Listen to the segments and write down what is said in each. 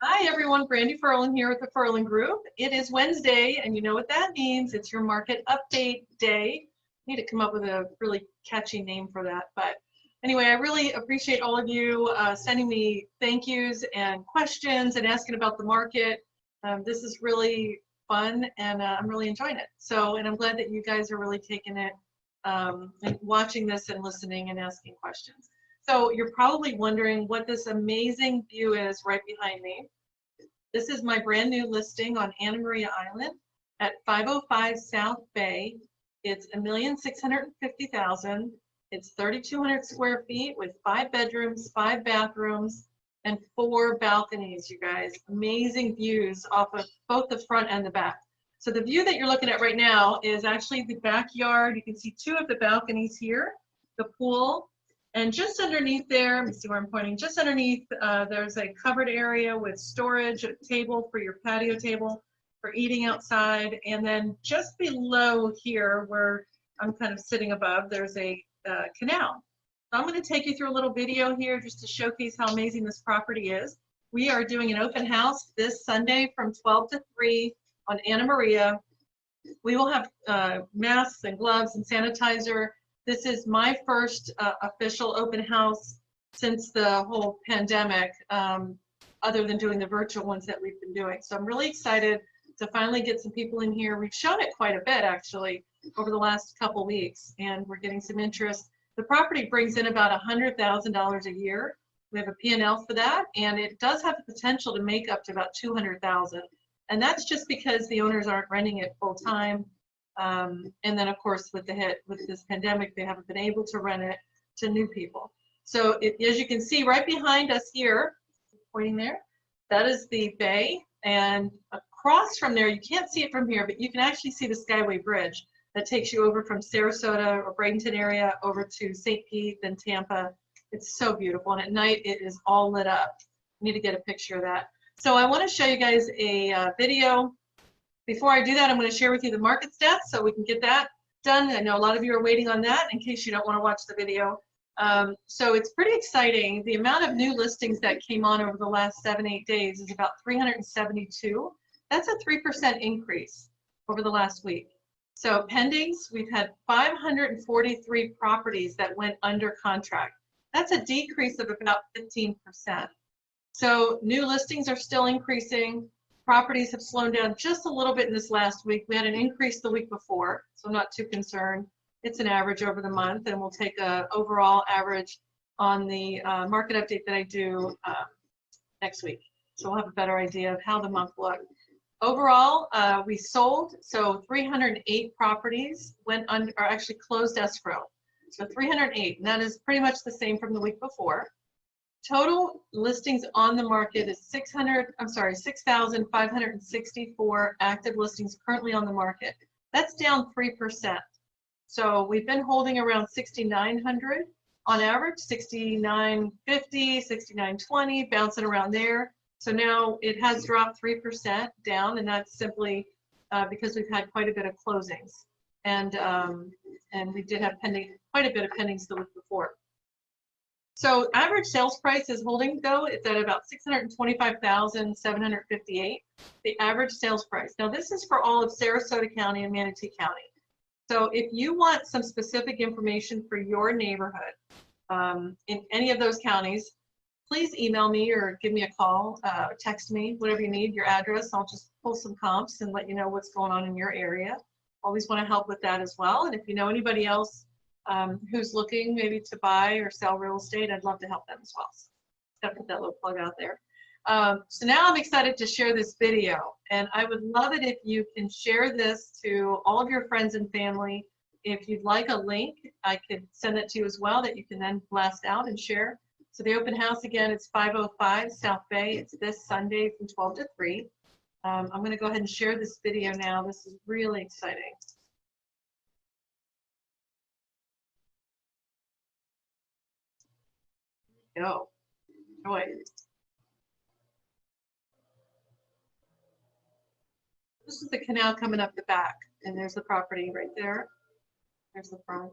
Hi everyone, Brandy Furlan here with the Furlan Group. It is Wednesday, and you know what that means. It's your market update day. I need to come up with a really catchy name for that. But anyway, I really appreciate all of you sending me thank yous and questions and asking about the market. This is really fun, and I'm really enjoying it. And I'm glad that you guys are really taking it and watching this and listening and asking questions. So you're probably wondering what this amazing view is right behind me. This is my brand new listing on Anna Maria Island at 505 South Bay. It's $1,650,000. It's 3,200 square feet with 5 bedrooms, 5 bathrooms, and 4 balconies, you guys. Amazing views off of both the front and the back. So the view that you're looking at right now is actually the backyard. You can see 2 of the balconies here, the pool, and just underneath there, let me see where I'm pointing, just underneath there's a covered area with storage, a table for your patio table for eating outside, and then just below here where I'm kind of sitting above, there's a canal. So I'm going to take you through a little video here just to showcase how amazing this property is. We are doing an open house this Sunday from 12 to 3 on Anna Maria. We will have masks and gloves and sanitizer. This is my first official open house since the whole pandemic, other than doing the virtual ones that we've been doing. So I'm really excited to finally get some people in here. We've shown it quite a bit actually over the last couple weeks, and we're getting some interest. The property brings in about $100,000 a year. We have a P&L for that, and it does have the potential to make up to about $200,000. And that's just because the owners aren't renting it full time. And then of course with this pandemic, they haven't been able to rent it to new people. So as you can see right behind us here, pointing there, that is the bay, and across from there, you can't see it from here, but you can actually see the Skyway Bridge that takes you over from Sarasota or Bradenton area over to St. Pete, then Tampa. It's so beautiful, and at night it is all lit up. I need to get a picture of that. So I want to show you guys a video. Before I do that, I'm going to share with you the market stats so we can get that done. I know a lot of you are waiting on that in case you don't want to watch the video. So it's pretty exciting. The amount of new listings that came on over the last 7-8 days is about 372. That's a 3% increase over the last week. So pendings, we've had 543 properties that went under contract. That's a decrease of about 15%. So new listings are still increasing. Properties have slowed down just a little bit in this last week. We had an increase the week before, so I'm not too concerned. It's an average over the month, and we'll take an overall average on the market update that I do next week. So we'll have a better idea of how the month looked. Overall, we sold, so 308 properties went under, or actually closed escrow. So 308, and that is pretty much the same from the week before. Total listings on the market is 6,564 active listings currently on the market. That's down 3%. So we've been holding around 6,900 on average, 6,950, 6,920, bouncing around there. So now it has dropped 3% down, and that's simply because we've had quite a bit of closings. And we did have quite a bit of pendings the week before. So average sales price is holding though, it's at about $625,758, the average sales price. Now this is for all of Sarasota County and Manatee County. So if you want some specific information for your neighborhood in any of those counties, please email me or give me a call, text me, whatever you need, your address. I'll just pull some comps and let you know what's going on in your area. Always want to help with that as well. And if you know anybody else who's looking maybe to buy or sell real estate, I'd love to help them as well. So got to put that little plug out there. So now I'm excited to share this video, and I would love it if you can share this to all of your friends and family. If you'd like a link, I could send it to you as well that you can then blast out and share. So the open house again, it's 505 South Bay. It's this Sunday from 12 to 3. I'm going to go ahead and share this video now. This is really exciting. Go. Joy. This is the canal coming up the back, and there's the property right there. There's the front.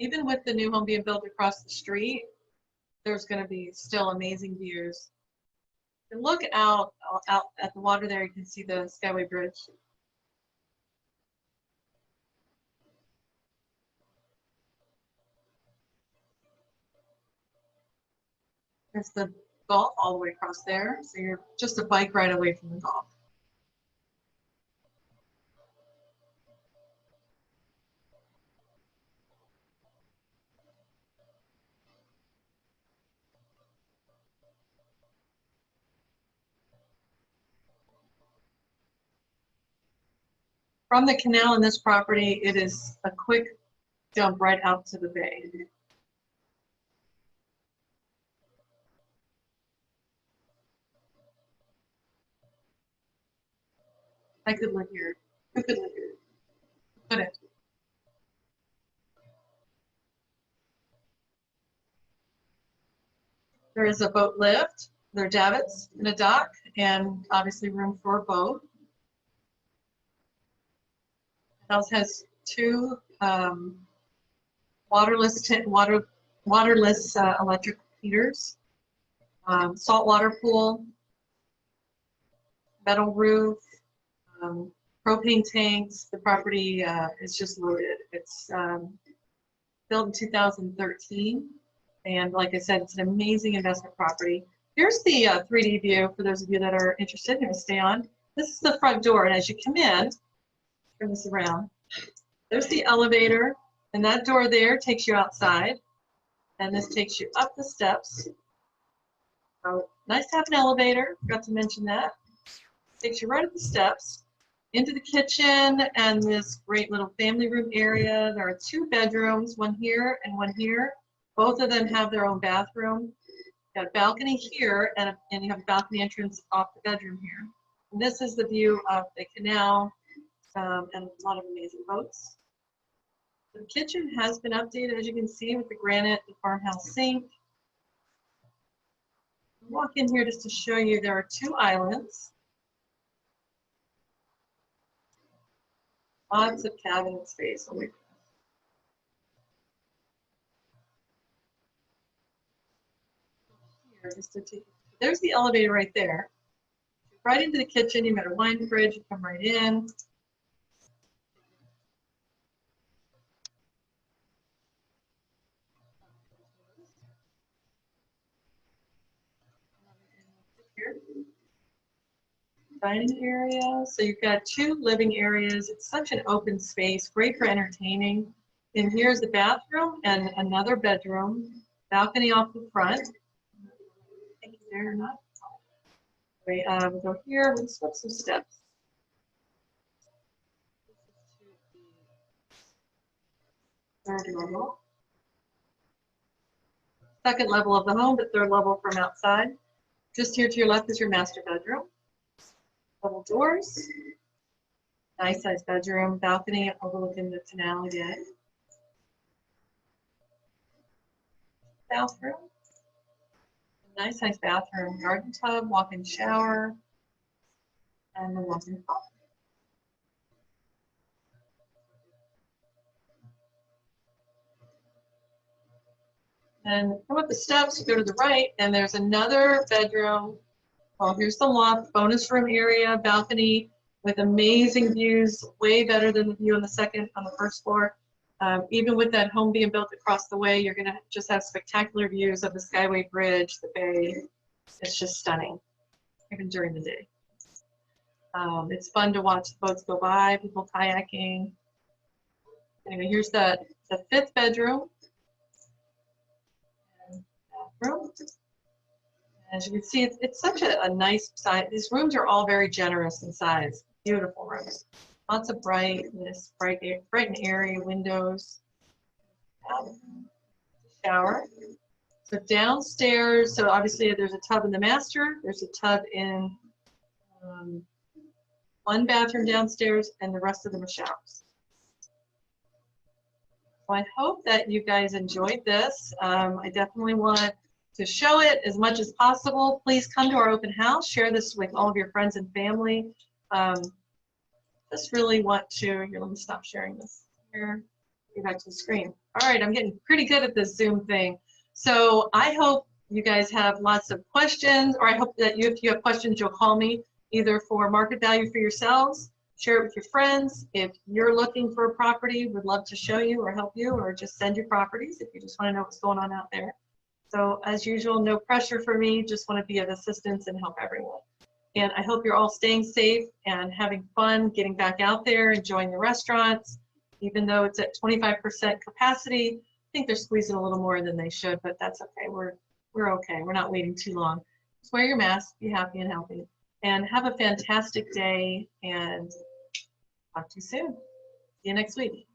Even with the new home being built across the street, there's going to be still amazing views. And look out at the water there, you can see the Skyway Bridge. There's the golf all the way across there, so you're just a bike ride away from the golf. From the canal in this property, it is a quick jump right out to the bay. I could live here. Who could live here? Couldn't. There is a boat lift. There are davits and a dock, and obviously room for a boat. The house has two waterless electric heaters, saltwater pool, metal roof, propane tanks. The property is just loaded. It's built in 2013, and like I said, it's an amazing investment property. Here's the 3D view for those of you that are interested. I'm going to stay on. This is the front door, and as you come in, turn this around. There's the elevator, and that door there takes you outside, and this takes you up the steps. So nice to have an elevator. Forgot to mention that. Takes you right up the steps into the kitchen and this great little family room area. There are two bedrooms, one here and one here. Both of them have their own bathroom. You've got a balcony here, and you have a balcony entrance off the bedroom here. And this is the view of the canal and a lot of amazing boats. The kitchen has been updated, as you can see, with the granite, the farmhouse sink. Walk in here just to show you there are two islands. Lots of cabinet space. There's the elevator right there. Right into the kitchen. You've got a wine fridge. You come right in. Here. Dining area. So you've got two living areas. It's such an open space, great for entertaining. And here's the bathroom and another bedroom. Balcony off the front. Thank you there, not. Wait, we'll go here. Let's flip some steps. Third level. Second level of the home, but third level from outside. Just here to your left is your master bedroom. Double doors. Nice size bedroom, balcony overlooking the canal again. Bathroom. Nice size bathroom, garden tub, walk-in shower, and the walk-in closet. And come up the steps, you go to the right, and there's another bedroom. Well, here's the loft, bonus room area, balcony with amazing views, way better than the view on the first floor. Even with that home being built across the way, you're gonna just have spectacular views of the Skyway Bridge, the bay. It's just stunning, even during the day. It's fun to watch the boats go by, people kayaking. Anyway, here's the fifth bedroom. As you can see, it's such a nice size. These rooms are all very generous in size. Beautiful rooms. Lots of brightness, bright and airy windows. Shower. So downstairs, so obviously there's a tub in the master. There's a tub in one bathroom downstairs, and the rest of them are showers. So I hope that you guys enjoyed this. I definitely want to show it as much as possible. Please come to our open house. Share this with all of your friends and family. Just really want to, here, let me stop sharing this here. get back to the screen. All right, I'm getting pretty good at this Zoom thing. So I hope you guys have lots of questions, or I hope that if you have questions, you'll call me either for market value for yourselves, share it with your friends. If you're looking for a property, would love to show you or help you, or just send you properties if you just want to know what's going on out there. So as usual, no pressure for me, just want to be of assistance and help everyone. And I hope you're all staying safe and having fun, getting back out there, enjoying the restaurants. Even though it's at 25% capacity, I think they're squeezing a little more than they should, but that's okay. We're okay. We're not waiting too long. Just wear your mask, be happy and healthy, and have a fantastic day, and talk to you soon. See you next week.